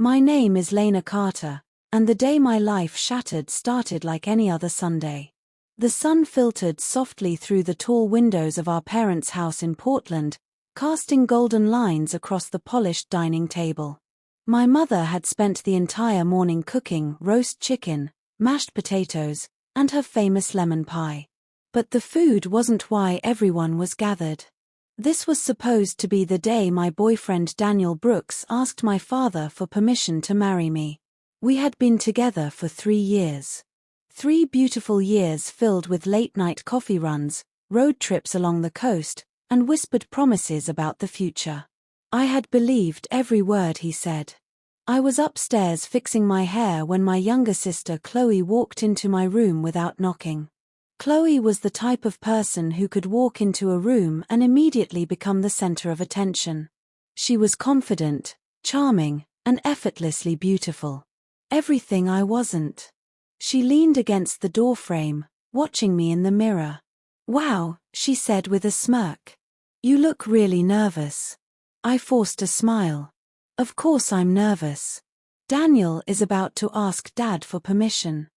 My name is Lena Carter, and the day my life shattered started like any other Sunday. The sun filtered softly through the tall windows of our parents' house in Portland, casting golden lines across the polished dining table. My mother had spent the entire morning cooking roast chicken, mashed potatoes, and her famous lemon pie. But the food wasn't why everyone was gathered. This was supposed to be the day my boyfriend Daniel Brooks asked my father for permission to marry me. We had been together for 3 years. 3 beautiful years filled with late-night coffee runs, road trips along the coast, and whispered promises about the future. I had believed every word he said. I was upstairs fixing my hair when my younger sister Chloe walked into my room without knocking. Chloe was the type of person who could walk into a room and immediately become the center of attention. She was confident, charming, and effortlessly beautiful. Everything I wasn't. She leaned against the doorframe, watching me in the mirror. "Wow," she said with a smirk. "You look really nervous." I forced a smile. "Of course I'm nervous. Daniel is about to ask Dad for permission."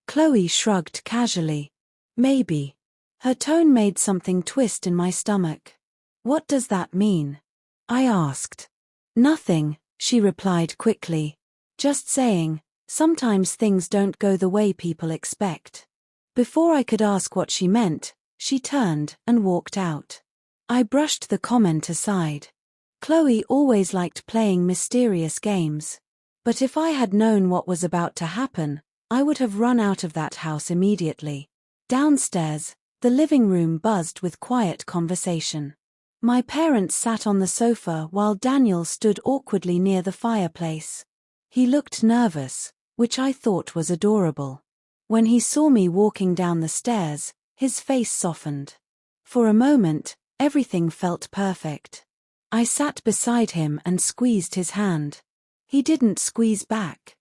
Chloe shrugged casually. "Maybe." Her tone made something twist in my stomach. "What does that mean?" I asked. "Nothing," she replied quickly. "Just saying, sometimes things don't go the way people expect." Before I could ask what she meant, she turned and walked out. I brushed the comment aside. Chloe always liked playing mysterious games. But if I had known what was about to happen, I would have run out of that house immediately. Downstairs, the living room buzzed with quiet conversation. My parents sat on the sofa while Daniel stood awkwardly near the fireplace. He looked nervous, which I thought was adorable. When he saw me walking down the stairs, his face softened. For a moment, everything felt perfect. I sat beside him and squeezed his hand. He didn't squeeze back.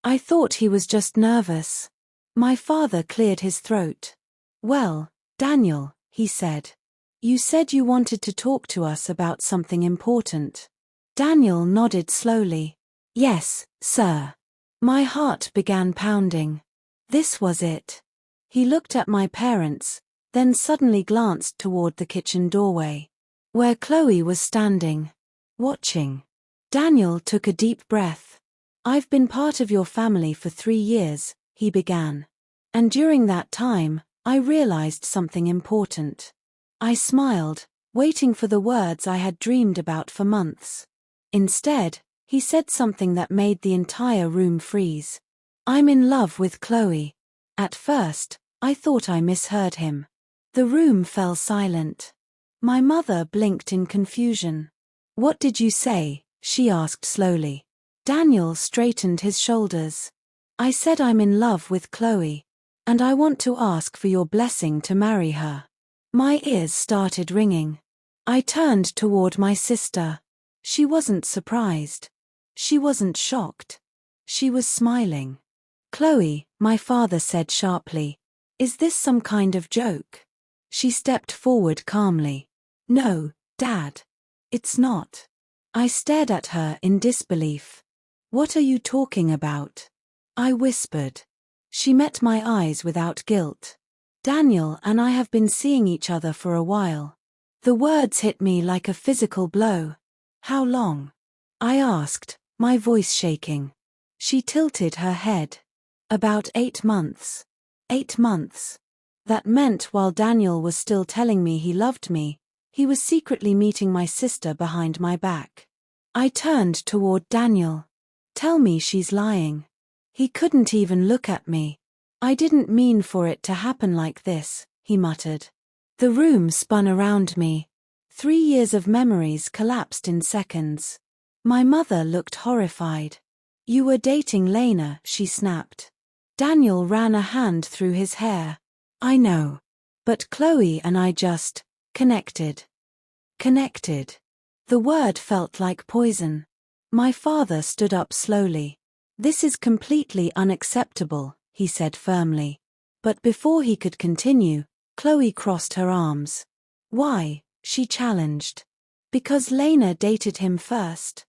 I thought he was just nervous. My father cleared his throat. "Well, Daniel," he said. "You said you wanted to talk to us about something important." Daniel nodded slowly. "Yes, sir." My heart began pounding. This was it. He looked at my parents, then suddenly glanced toward the kitchen doorway, where Chloe was standing, watching. Daniel took a deep breath. "I've been part of your family for 3 years, he began. And during that time, I realized something important. I smiled, waiting for the words I had dreamed about for months. Instead, he said something that made the entire room freeze. "I'm in love with Chloe." At first, I thought I misheard him. The room fell silent. My mother blinked in confusion. "What did you say?" she asked slowly. Daniel straightened his shoulders. "I said I'm in love with Chloe. And I want to ask for your blessing to marry her." My ears started ringing. I turned toward my sister. She wasn't surprised. She wasn't shocked. She was smiling. "Chloe," my father said sharply, "is this some kind of joke?" She stepped forward calmly. "No, Dad. It's not." I stared at her in disbelief. "What are you talking about?" I whispered. She met my eyes without guilt. "Daniel and I have been seeing each other for a while." The words hit me like a physical blow. "How long?" I asked, my voice shaking. She tilted her head. "About 8 months." 8 months. That meant while Daniel was still telling me he loved me, he was secretly meeting my sister behind my back. I turned toward Daniel. "Tell me she's lying." He couldn't even look at me. "I didn't mean for it to happen like this," he muttered. The room spun around me. 3 years of memories collapsed in seconds. My mother looked horrified. "You were dating Lena," she snapped. Daniel ran a hand through his hair. "I know. But Chloe and I just connected." Connected. The word felt like poison. My father stood up slowly. "This is completely unacceptable," he said firmly. But before he could continue, Chloe crossed her arms. "Why?" she challenged. "Because Lena dated him first."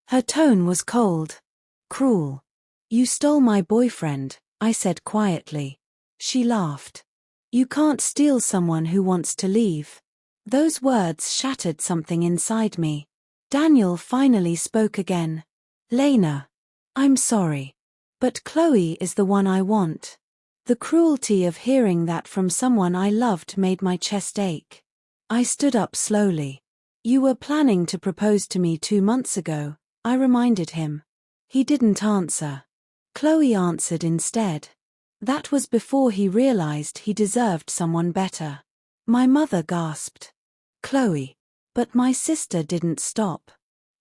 Her tone was cold. Cruel. You stole my boyfriend, I said quietly. She laughed. You can't steal someone who wants to leave. Those words shattered something inside me. Daniel finally spoke again. Lena. I'm sorry. But Chloe is the one I want. The cruelty of hearing that from someone I loved made my chest ache. I stood up slowly. You were planning to propose to me 2 months ago, I reminded him. He didn't answer. Chloe answered instead. That was before he realized he deserved someone better. My mother gasped. Chloe. But my sister didn't stop.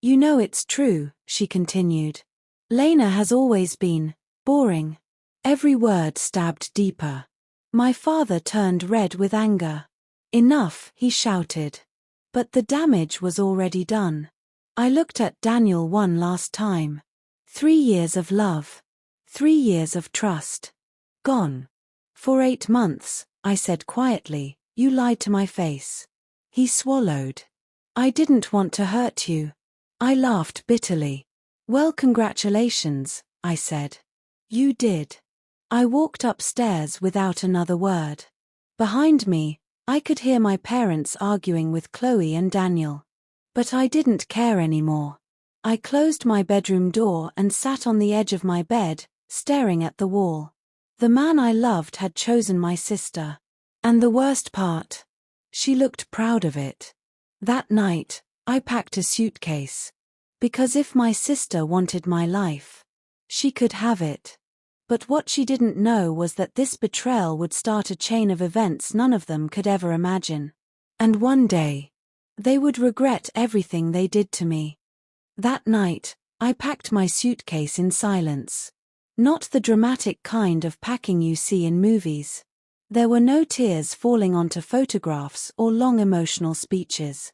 You know it's true, she continued. Lena has always been boring. Every word stabbed deeper. My father turned red with anger. Enough, he shouted. But the damage was already done. I looked at Daniel one last time. 3 years of love. 3 years of trust. Gone. For 8 months, I said quietly, you lied to my face. He swallowed. I didn't want to hurt you. I laughed bitterly. Well, congratulations, I said. You did. I walked upstairs without another word. Behind me, I could hear my parents arguing with Chloe and Daniel. But I didn't care anymore. I closed my bedroom door and sat on the edge of my bed, staring at the wall. The man I loved had chosen my sister. And the worst part? She looked proud of it. That night, I packed a suitcase. Because if my sister wanted my life, she could have it. But what she didn't know was that this betrayal would start a chain of events none of them could ever imagine. And one day, they would regret everything they did to me. That night, I packed my suitcase in silence. Not the dramatic kind of packing you see in movies. There were no tears falling onto photographs or long emotional speeches.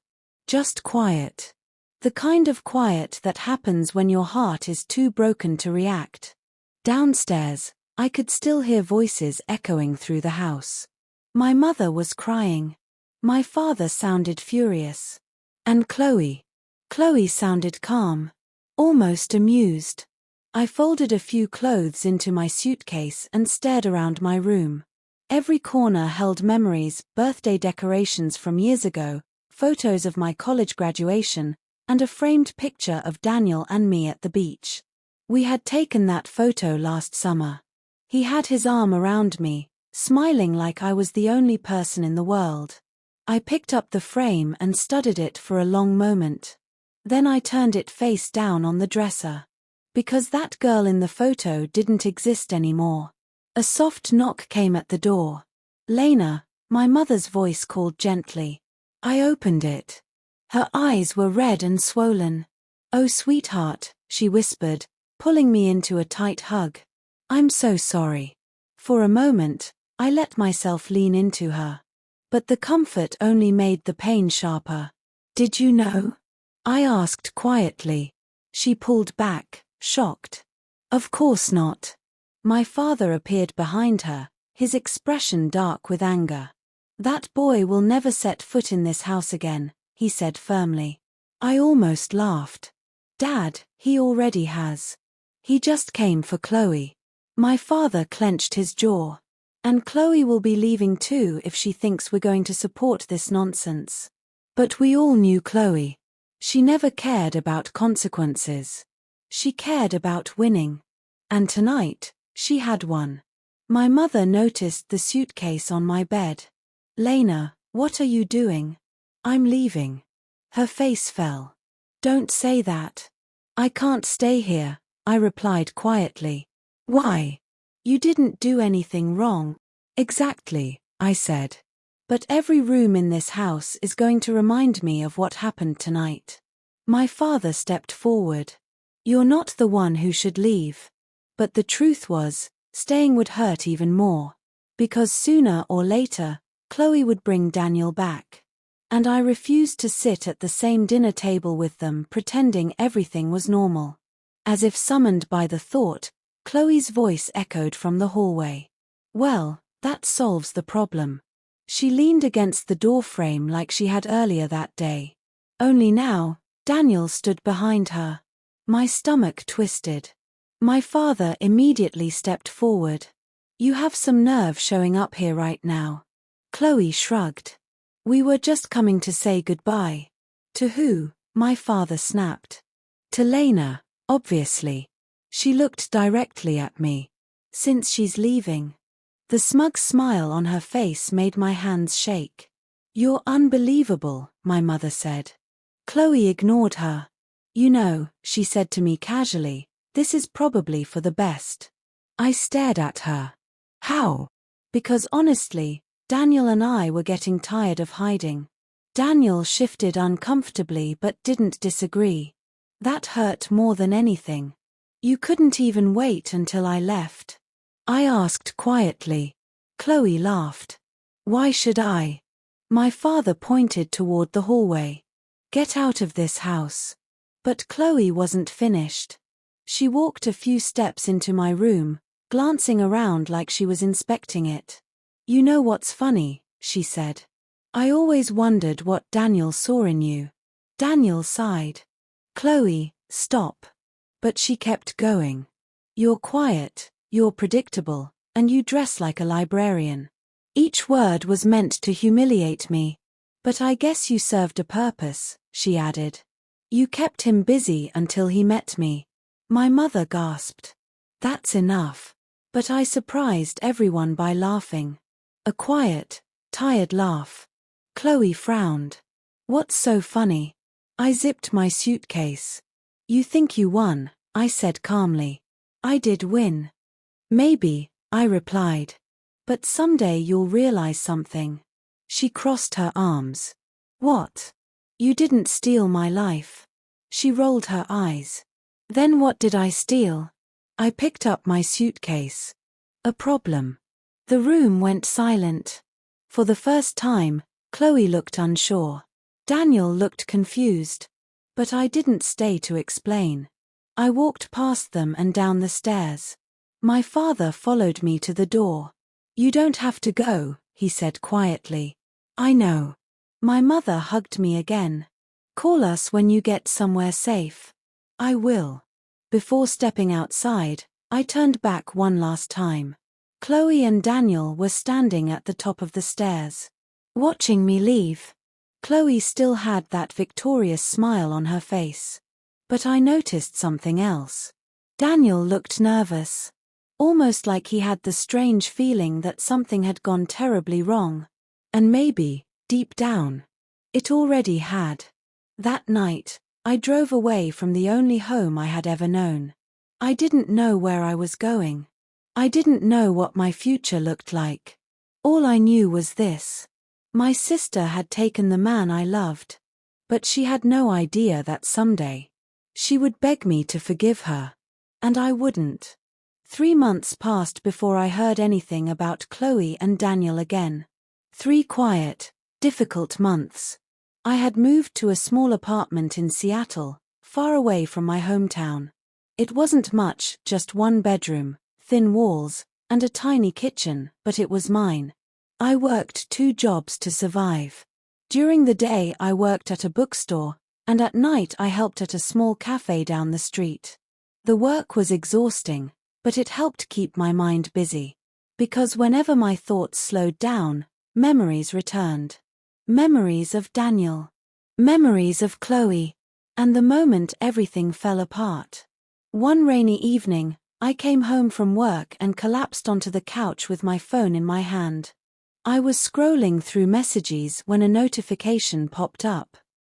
Just quiet. The kind of quiet that happens when your heart is too broken to react. Downstairs, I could still hear voices echoing through the house. My mother was crying. My father sounded furious. And Chloe sounded calm. Almost amused. I folded a few clothes into my suitcase and stared around my room. Every corner held memories, birthday decorations from years ago, photos of my college graduation, and a framed picture of Daniel and me at the beach. We had taken that photo last summer. He had his arm around me, smiling like I was the only person in the world. I picked up the frame and studied it for a long moment. Then I turned it face down on the dresser. Because that girl in the photo didn't exist anymore. A soft knock came at the door. Lena, my mother's voice called gently. I opened it. Her eyes were red and swollen. Oh, sweetheart, she whispered, pulling me into a tight hug. I'm so sorry. For a moment, I let myself lean into her. But the comfort only made the pain sharper. Did you know? I asked quietly. She pulled back, shocked. Of course not. My father appeared behind her, his expression dark with anger. That boy will never set foot in this house again, he said firmly. I almost laughed. Dad, he already has. He just came for Chloe. My father clenched his jaw. And Chloe will be leaving too if she thinks we're going to support this nonsense. But we all knew Chloe. She never cared about consequences. She cared about winning. And tonight, she had one. My mother noticed the suitcase on my bed. Lena, what are you doing? I'm leaving. Her face fell. Don't say that. I can't stay here, I replied quietly. Why? You didn't do anything wrong. Exactly, I said. But every room in this house is going to remind me of what happened tonight. My father stepped forward. You're not the one who should leave. But the truth was, staying would hurt even more. Because sooner or later, Chloe would bring Daniel back. And I refused to sit at the same dinner table with them pretending everything was normal. As if summoned by the thought, Chloe's voice echoed from the hallway. Well, that solves the problem. She leaned against the doorframe like she had earlier that day. Only now, Daniel stood behind her. My stomach twisted. My father immediately stepped forward. You have some nerve showing up here right now. Chloe shrugged. We were just coming to say goodbye. To who? My father snapped. To Lena, obviously. She looked directly at me. Since she's leaving. The smug smile on her face made my hands shake. You're unbelievable, my mother said. Chloe ignored her. You know, she said to me casually, this is probably for the best. I stared at her. How? Because honestly, Daniel and I were getting tired of hiding. Daniel shifted uncomfortably but didn't disagree. That hurt more than anything. You couldn't even wait until I left. I asked quietly. Chloe laughed. Why should I? My father pointed toward the hallway. Get out of this house. But Chloe wasn't finished. She walked a few steps into my room, glancing around like she was inspecting it. You know what's funny, she said. I always wondered what Daniel saw in you. Daniel sighed. Chloe, stop. But she kept going. You're quiet, you're predictable, and you dress like a librarian. Each word was meant to humiliate me. But I guess you served a purpose, she added. You kept him busy until he met me. My mother gasped. That's enough. But I surprised everyone by laughing. A quiet, tired laugh. Chloe frowned. What's so funny? I zipped my suitcase. You think you won, I said calmly. I did win. Maybe, I replied. But someday you'll realize something. She crossed her arms. What? You didn't steal my life. She rolled her eyes. Then what did I steal? I picked up my suitcase. A problem. The room went silent. For the first time, Chloe looked unsure. Daniel looked confused. But I didn't stay to explain. I walked past them and down the stairs. My father followed me to the door. You don't have to go, he said quietly. I know. My mother hugged me again. Call us when you get somewhere safe. I will. Before stepping outside, I turned back one last time. Chloe and Daniel were standing at the top of the stairs, watching me leave. Chloe still had that victorious smile on her face. But I noticed something else. Daniel looked nervous. Almost like he had the strange feeling that something had gone terribly wrong. And maybe, deep down, it already had. That night, I drove away from the only home I had ever known. I didn't know where I was going. I didn't know what my future looked like. All I knew was this. My sister had taken the man I loved. But she had no idea that someday, she would beg me to forgive her. And I wouldn't. 3 months passed before I heard anything about Chloe and Daniel again. 3 quiet, difficult months. I had moved to a small apartment in Seattle, far away from my hometown. It wasn't much, just 1 bedroom, thin walls, and a tiny kitchen, but it was mine. I worked 2 jobs to survive. During the day I worked at a bookstore, and at night I helped at a small cafe down the street. The work was exhausting, but it helped keep my mind busy. Because whenever my thoughts slowed down, memories returned. Memories of Daniel. Memories of Chloe. And the moment everything fell apart. One rainy evening, I came home from work and collapsed onto the couch with my phone in my hand. I was scrolling through messages when a notification popped up.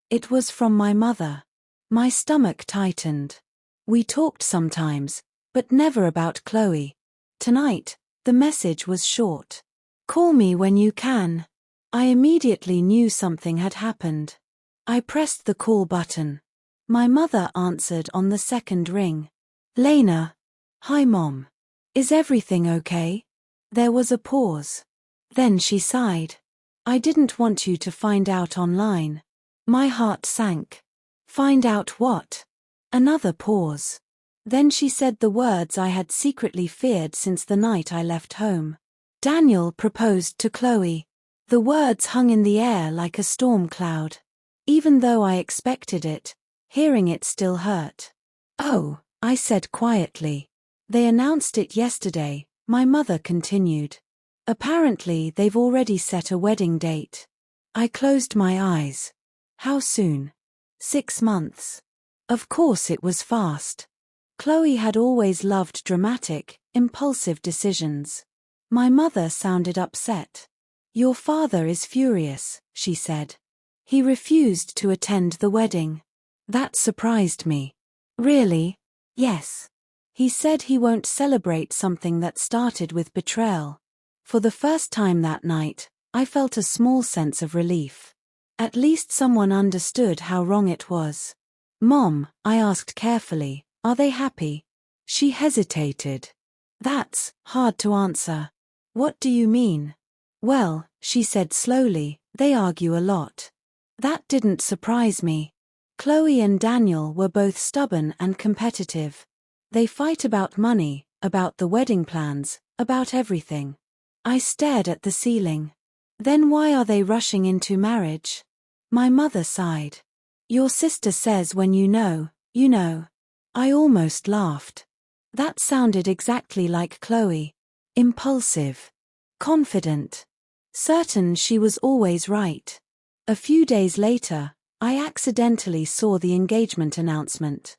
It was from my mother. My stomach tightened. We talked sometimes, but never about Chloe. Tonight, the message was short. Call me when you can. I immediately knew something had happened. I pressed the call button. My mother answered on the second ring. Lena. Hi Mom. Is everything okay? There was a pause. Then she sighed. I didn't want you to find out online. My heart sank. Find out what? Another pause. Then she said the words I had secretly feared since the night I left home. Daniel proposed to Chloe. The words hung in the air like a storm cloud. Even though I expected it, hearing it still hurt. Oh, I said quietly. They announced it yesterday, my mother continued. Apparently they've already set a wedding date. I closed my eyes. How soon? 6 months. Of course it was fast. Chloe had always loved dramatic, impulsive decisions. My mother sounded upset. Your father is furious, she said. He refused to attend the wedding. That surprised me. Really? Yes. He said he won't celebrate something that started with betrayal. For the first time that night, I felt a small sense of relief. At least someone understood how wrong it was. Mom, I asked carefully, are they happy? She hesitated. That's hard to answer. What do you mean? Well, she said slowly, they argue a lot. That didn't surprise me. Chloe and Daniel were both stubborn and competitive. They fight about money, about the wedding plans, about everything. I stared at the ceiling. Then why are they rushing into marriage? My mother sighed. Your sister says when you know, you know. I almost laughed. That sounded exactly like Chloe. Impulsive. Confident. Certain she was always right. A few days later, I accidentally saw the engagement announcement.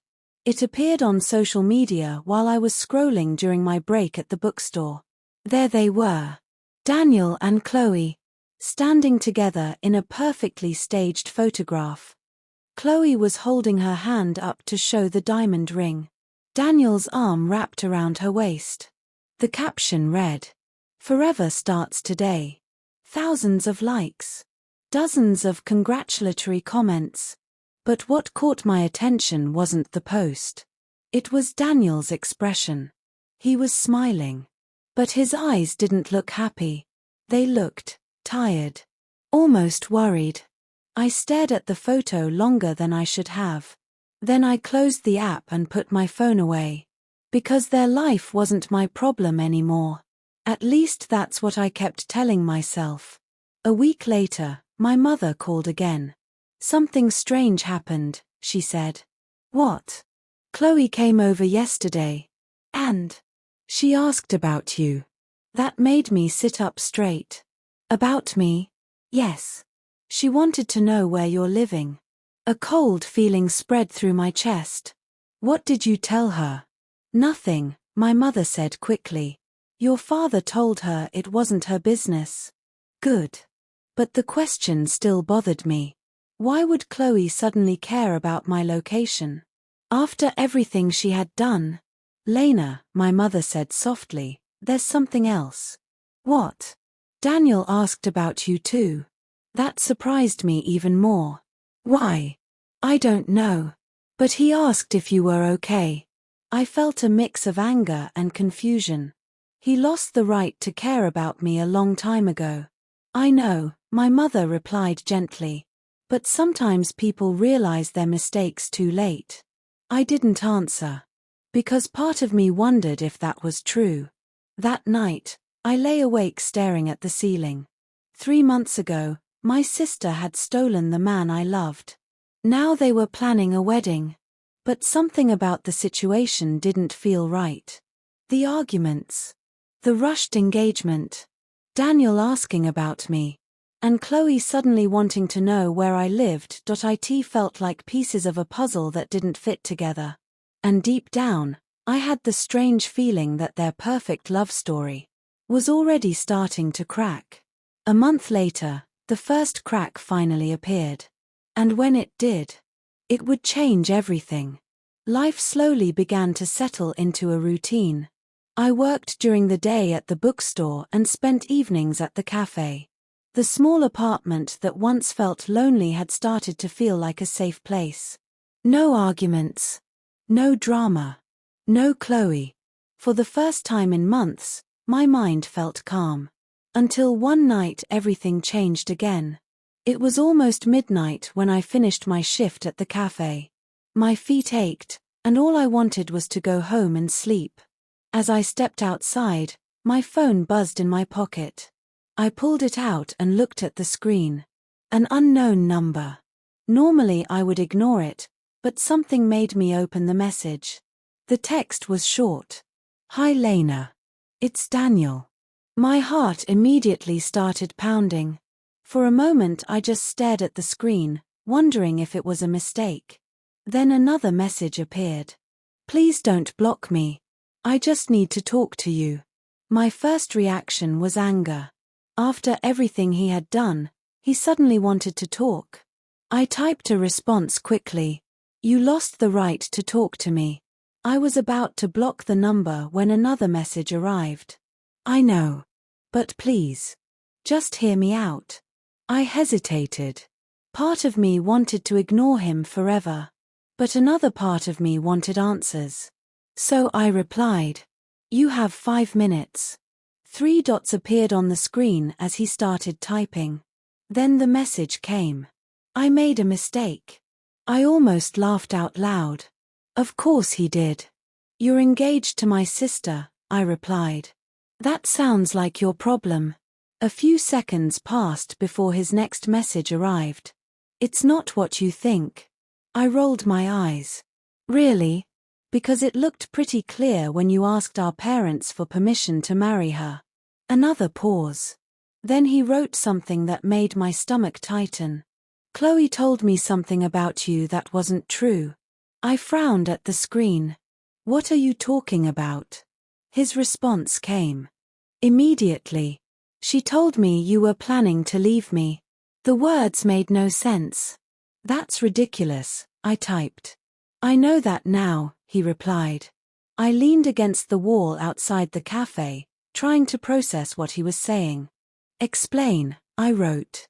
It appeared on social media while I was scrolling during my break at the bookstore. There they were. Daniel and Chloe, standing together in a perfectly staged photograph. Chloe was holding her hand up to show the diamond ring. Daniel's arm wrapped around her waist. The caption read, "Forever starts today." Thousands of likes. Dozens of congratulatory comments. But what caught my attention wasn't the post. It was Daniel's expression. He was smiling. But his eyes didn't look happy. They looked tired. Almost worried. I stared at the photo longer than I should have. Then I closed the app and put my phone away. Because their life wasn't my problem anymore. At least that's what I kept telling myself. A week later, my mother called again. Something strange happened, she said. What? Chloe came over yesterday. And she asked about you. That made me sit up straight. About me? Yes. She wanted to know where you're living. A cold feeling spread through my chest. What did you tell her? Nothing, my mother said quickly. Your father told her it wasn't her business. Good. But the question still bothered me. Why would Chloe suddenly care about my location? After everything she had done? Lena, my mother said softly, there's something else. What? Daniel asked about you too. That surprised me even more. Why? I don't know. But he asked if you were okay. I felt a mix of anger and confusion. He lost the right to care about me a long time ago. I know, my mother replied gently. But sometimes people realize their mistakes too late. I didn't answer. Because part of me wondered if that was true. That night, I lay awake staring at the ceiling. 3 months ago, my sister had stolen the man I loved. Now they were planning a wedding. But something about the situation didn't feel right. The arguments. The rushed engagement. Daniel asking about me. And Chloe suddenly wanting to know where I lived. It felt like pieces of a puzzle that didn't fit together. And deep down, I had the strange feeling that their perfect love story was already starting to crack. A month later, the first crack finally appeared. And when it did, it would change everything. Life slowly began to settle into a routine. I worked during the day at the bookstore and spent evenings at the cafe. The small apartment that once felt lonely had started to feel like a safe place. No arguments. No drama. No Chloe. For the first time in months, my mind felt calm. Until one night everything changed again. It was almost midnight when I finished my shift at the cafe. My feet ached, and all I wanted was to go home and sleep. As I stepped outside, my phone buzzed in my pocket. I pulled it out and looked at the screen. An unknown number. Normally I would ignore it, but something made me open the message. The text was short. Hi Lena. It's Daniel. My heart immediately started pounding. For a moment I just stared at the screen, wondering if it was a mistake. Then another message appeared. Please don't block me. I just need to talk to you. My first reaction was anger. After everything he had done, he suddenly wanted to talk. I typed a response quickly. You lost the right to talk to me. I was about to block the number when another message arrived. I know. But please. Just hear me out. I hesitated. Part of me wanted to ignore him forever. But another part of me wanted answers. So I replied. You have 5 minutes. 3 dots appeared on the screen as he started typing. Then the message came. I made a mistake. I almost laughed out loud. Of course he did. You're engaged to my sister, I replied. That sounds like your problem. A few seconds passed before his next message arrived. It's not what you think. I rolled my eyes. Really? Because it looked pretty clear when you asked our parents for permission to marry her. Another pause. Then he wrote something that made my stomach tighten. Chloe told me something about you that wasn't true. I frowned at the screen. What are you talking about? His response came. Immediately. She told me you were planning to leave me. The words made no sense. That's ridiculous, I typed. I know that now, he replied. I leaned against the wall outside the cafe, trying to process what he was saying. Explain, I wrote.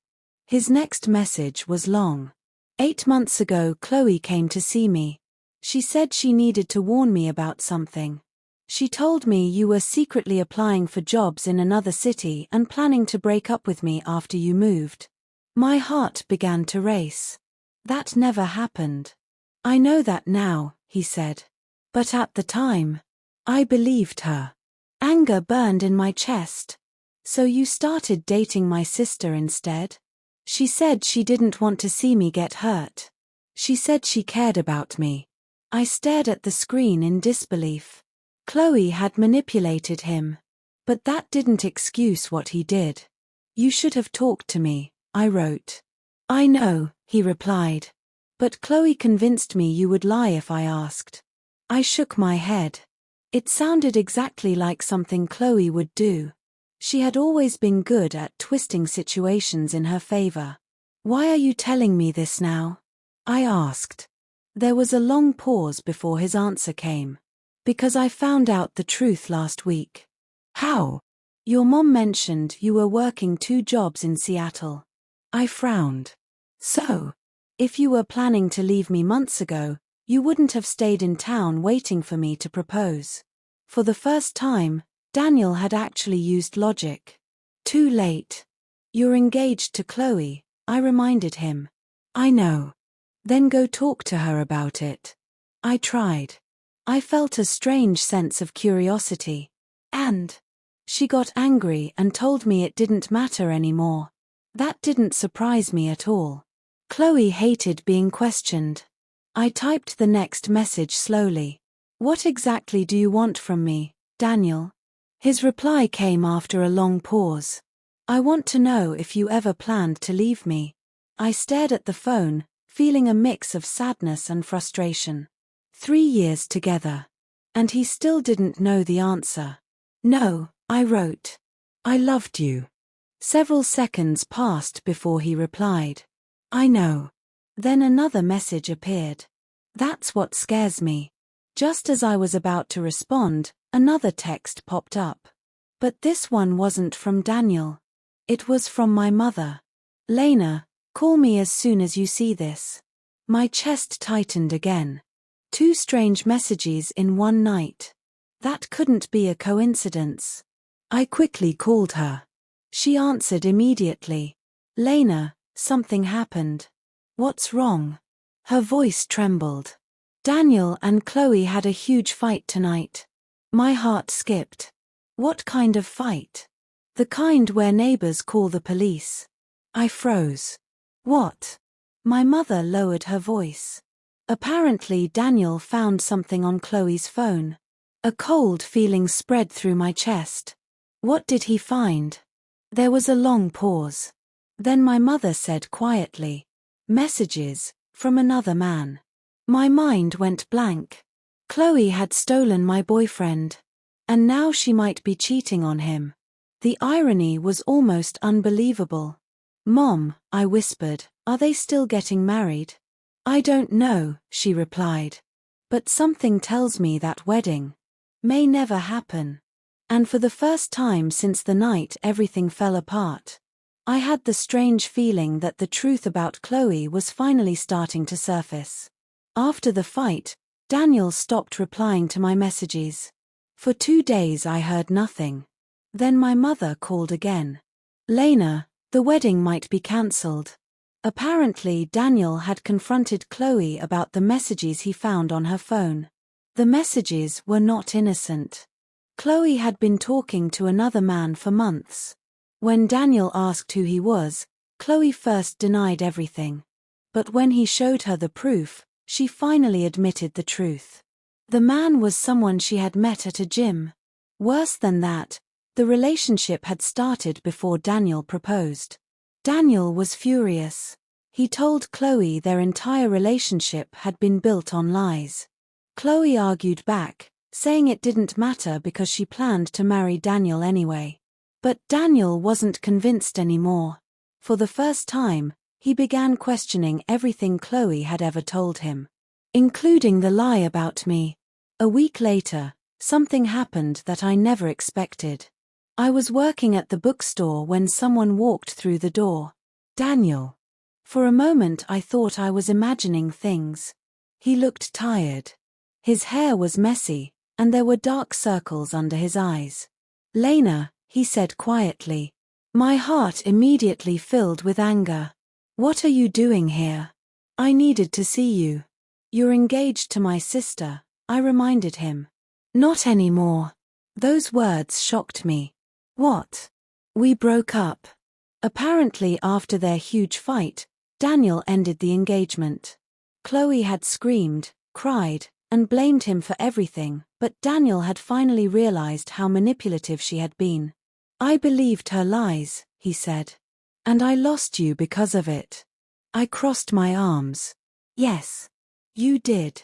His next message was long. 8 months ago, Chloe came to see me. She said she needed to warn me about something. She told me you were secretly applying for jobs in another city and planning to break up with me after you moved. My heart began to race. That never happened. I know that now, he said. But at the time, I believed her. Anger burned in my chest. So you started dating my sister instead? She said she didn't want to see me get hurt. She said she cared about me. I stared at the screen in disbelief. Chloe had manipulated him. But that didn't excuse what he did. You should have talked to me, I wrote. I know, he replied. But Chloe convinced me you would lie if I asked. I shook my head. It sounded exactly like something Chloe would do. She had always been good at twisting situations in her favor. Why are you telling me this now? I asked. There was a long pause before his answer came. Because I found out the truth last week. How? Your mom mentioned you were working 2 jobs in Seattle. I frowned. So, if you were planning to leave me months ago, you wouldn't have stayed in town waiting for me to propose. For the first time, Daniel had actually used logic. Too late. You're engaged to Chloe, I reminded him. I know. Then go talk to her about it. I tried. I felt a strange sense of curiosity. And she got angry and told me it didn't matter anymore. That didn't surprise me at all. Chloe hated being questioned. I typed the next message slowly. What exactly do you want from me, Daniel? His reply came after a long pause. I want to know if you ever planned to leave me. I stared at the phone, feeling a mix of sadness and frustration. 3 years together. And he still didn't know the answer. No, I wrote. I loved you. Several seconds passed before he replied. I know. Then another message appeared. That's what scares me. Just as I was about to respond, another text popped up. But this one wasn't from Daniel. It was from my mother. Lena, call me as soon as you see this. My chest tightened again. 2 strange messages in one night. That couldn't be a coincidence. I quickly called her. She answered immediately. Lena, something happened. What's wrong? Her voice trembled. Daniel and Chloe had a huge fight tonight. My heart skipped. What kind of fight? The kind where neighbors call the police. I froze. What? My mother lowered her voice. Apparently Daniel found something on Chloe's phone. A cold feeling spread through my chest. What did he find? There was a long pause. Then my mother said quietly, "Messages, from another man." My mind went blank. Chloe had stolen my boyfriend. And now she might be cheating on him. The irony was almost unbelievable. "Mom," I whispered, "are they still getting married?" "I don't know," she replied. "But something tells me that wedding may never happen." And for the first time since the night everything fell apart, I had the strange feeling that the truth about Chloe was finally starting to surface. After the fight, Daniel stopped replying to my messages. For 2 days I heard nothing. Then my mother called again. "Lena, the wedding might be cancelled." Apparently Daniel had confronted Chloe about the messages he found on her phone. The messages were not innocent. Chloe had been talking to another man for months. When Daniel asked who he was, Chloe first denied everything. But when he showed her the proof, she finally admitted the truth. The man was someone she had met at a gym. Worse than that, the relationship had started before Daniel proposed. Daniel was furious. He told Chloe their entire relationship had been built on lies. Chloe argued back, saying it didn't matter because she planned to marry Daniel anyway. But Daniel wasn't convinced anymore. For the first time, he began questioning everything Chloe had ever told him, including the lie about me. A week later, something happened that I never expected. I was working at the bookstore when someone walked through the door. Daniel. For a moment I thought I was imagining things. He looked tired. His hair was messy, and there were dark circles under his eyes. "Lena," he said quietly. My heart immediately filled with anger. "What are you doing here? I needed to see you." "You're engaged to my sister," I reminded him. "Not anymore." Those words shocked me. "What?" "We broke up." Apparently after their huge fight, Daniel ended the engagement. Chloe had screamed, cried, and blamed him for everything, but Daniel had finally realized how manipulative she had been. "I believed her lies," he said. "And I lost you because of it." I crossed my arms. "Yes. You did."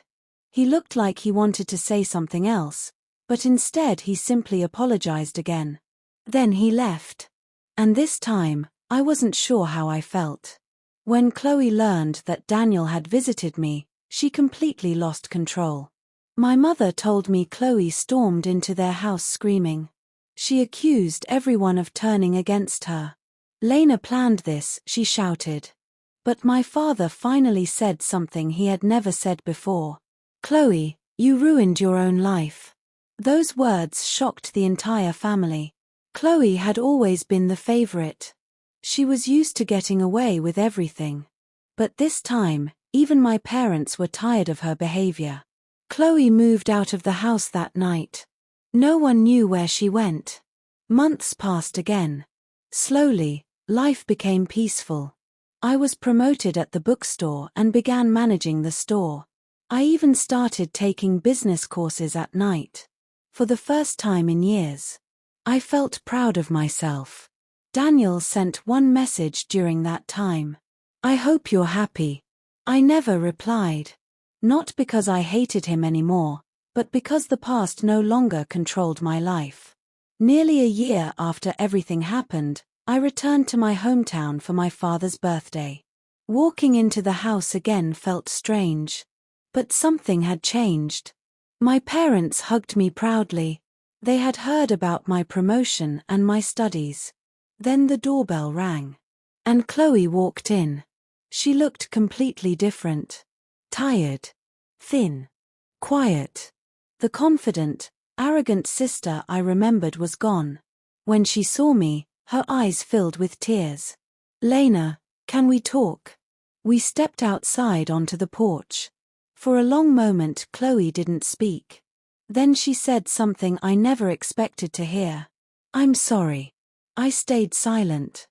He looked like he wanted to say something else, but instead he simply apologized again. Then he left. And this time, I wasn't sure how I felt. When Chloe learned that Daniel had visited me, she completely lost control. My mother told me Chloe stormed into their house screaming. She accused everyone of turning against her. "Lena planned this," she shouted. But my father finally said something he had never said before. "Chloe, you ruined your own life." Those words shocked the entire family. Chloe had always been the favorite. She was used to getting away with everything. But this time, even my parents were tired of her behavior. Chloe moved out of the house that night. No one knew where she went. Months passed again. Slowly, life became peaceful. I was promoted at the bookstore and began managing the store. I even started taking business courses at night. For the first time in years, I felt proud of myself. Daniel sent one message during that time. "I hope you're happy." I never replied. Not because I hated him anymore, but because the past no longer controlled my life. Nearly a year after everything happened, I returned to my hometown for my father's birthday. Walking into the house again felt strange. But something had changed. My parents hugged me proudly. They had heard about my promotion and my studies. Then the doorbell rang. And Chloe walked in. She looked completely different. Tired. Thin. Quiet. The confident, arrogant sister I remembered was gone. When she saw me, her eyes filled with tears. "Lena, can we talk?" We stepped outside onto the porch. For a long moment Chloe didn't speak. Then she said something I never expected to hear. "I'm sorry." I stayed silent.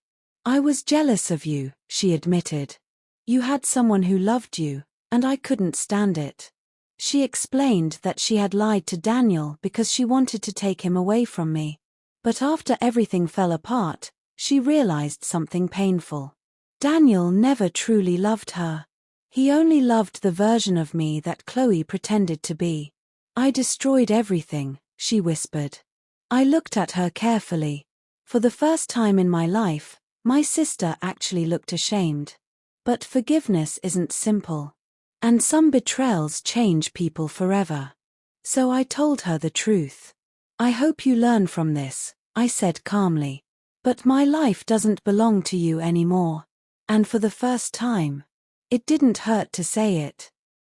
"I was jealous of you," she admitted. "You had someone who loved you, and I couldn't stand it." She explained that she had lied to Daniel because she wanted to take him away from me. But after everything fell apart, she realized something painful. Daniel never truly loved her. He only loved the version of me that Chloe pretended to be. I destroyed everything, she whispered. I looked at her carefully. For the first time in my life, my sister actually looked ashamed. But forgiveness isn't simple. And some betrayals change people forever. So I told her the truth. I hope you learn from this, I said calmly. But my life doesn't belong to you anymore. And for the first time. It didn't hurt to say it.